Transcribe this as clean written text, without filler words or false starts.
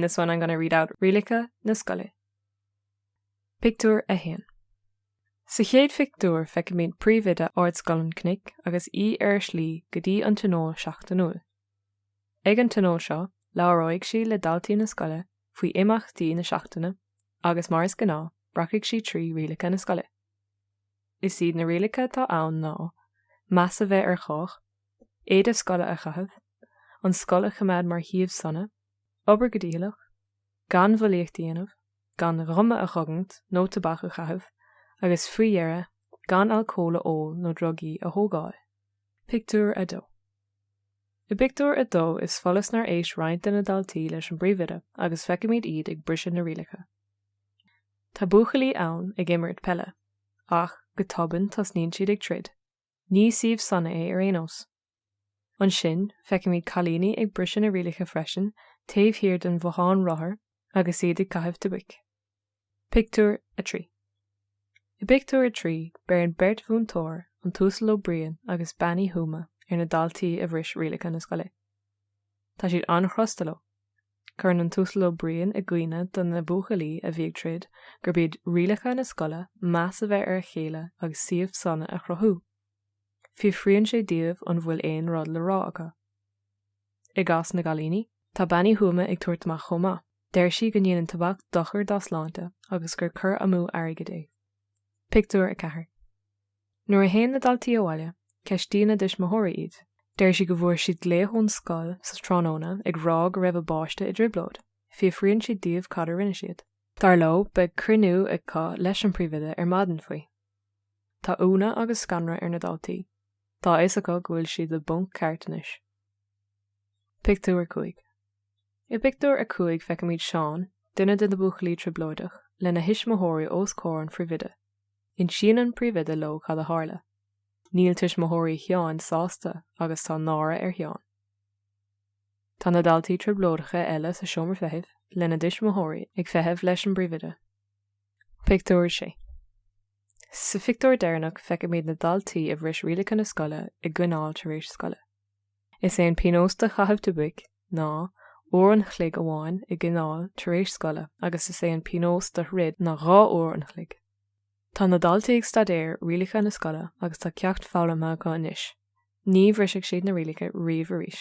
this one I'm going to read out Rialacha na Scoile. Pictiúr a hain. Sa chéad Pictiúr feiceann míad príomhide ard scoileann cnic agus slí go dtí an tónó 7. Ag an tónó seo, leabharóidh sí le daltaí na Scoile faoi imeachtaí na 7 agus mar is gná bracaigh sí trí Rialacha na Scoile. Is siad na Rialacha tá ann ná meas a bheith ar chách, éad a Scoile a chathamh, an Scoile chumad mar thaobh sanna, obair go díolach, gan bhfuilíocht dhéanamh, gan ruma a chugant nó tabach a chathamh, agus faoihearra gan alcóla óil nó drogaí a thógáil. Pictiúr a dó. I Pictiúr a dó is folas nar éis roinnt na daltaí leis an bríomhide agus feiceann míad iad ag briseadh na Rialacha. Tá buachalaí ann ag imirt pelle, ach go tobann tas níonn siad ag trid. Ní siomh sanna é ar aonos. An sin feiceann míad cailíní ag briseadh na Rialacha freisin taobh thiar den bhuacháin rothair agus iad ag caitheamh de buic. Pictiúr a trí. I Pictiúr a trí bear an beirt bhúntóir an túsal ó brian agus bannaí thuma ar na daltaí a bhris Rialacha na Scoile. Tá siad anchrostailó. Chuireann an túsal ó brian a gcuine don na buachalaí a bhí ag trid gur bíad Rialacha na Scoile meas a bheith ar chéile agus siomh sanna a chruthú. Fiafraíonn sé díobh an bhfuil éon rud le rá acu. I gcás na galíní, tá bannaí thuma ag tuairt amach chomá. Deir sí go ndéanann tabhac dochar dáslánta agus gur chur amú airgid é. Pictiúr a 4. Nuair a théann na daltaí abhaile, ceistíonn na dismóthóirí iad. Deir sí go bhfuair siad léithún Scoil sa tráthnóna ag rá go raibh báiste i driblóid. Fiafraíonn siad díobh cad a rinne siad. Dar leo beidh cruinniú ag cá leis an príomhide ar maidin faoi. Tá úna agus scanra ar na daltaí. Tá is acu go bhfuil siad le bunk ceartanis. Pictiúr 5. I Pictiúr a 5 feiceann míad Seán, duine de na buachalaí triblóideach, le na hismóthóirí os cór an phríomhide. In sin an príomhide lo cad a tharla. Níl tismóthóirí Sheán sásta agus tá nára ar Sheán. Tá na daltaí triblóideacha eile sa seomar feithimh le na dismóthóirí ag feithimh leis an bríomhide. Pictiúr 6. Sa Pictiúr deireanach feiceann míad na daltaí a bhris Rialacha na Scoile i gcuineáil tar éis Scoile. Is é an pinósta chathamh de buic ná uair an chloig amháin i gcuineáil tar éis Scoile agus is é an pinósta rid na rá uair an chloig. Tá na daltaí ag stadéir Rialacha na Scoile agus tá ceacht fálamtha acu anois. Ní bhriseadh siad na Rialacha riamh arís.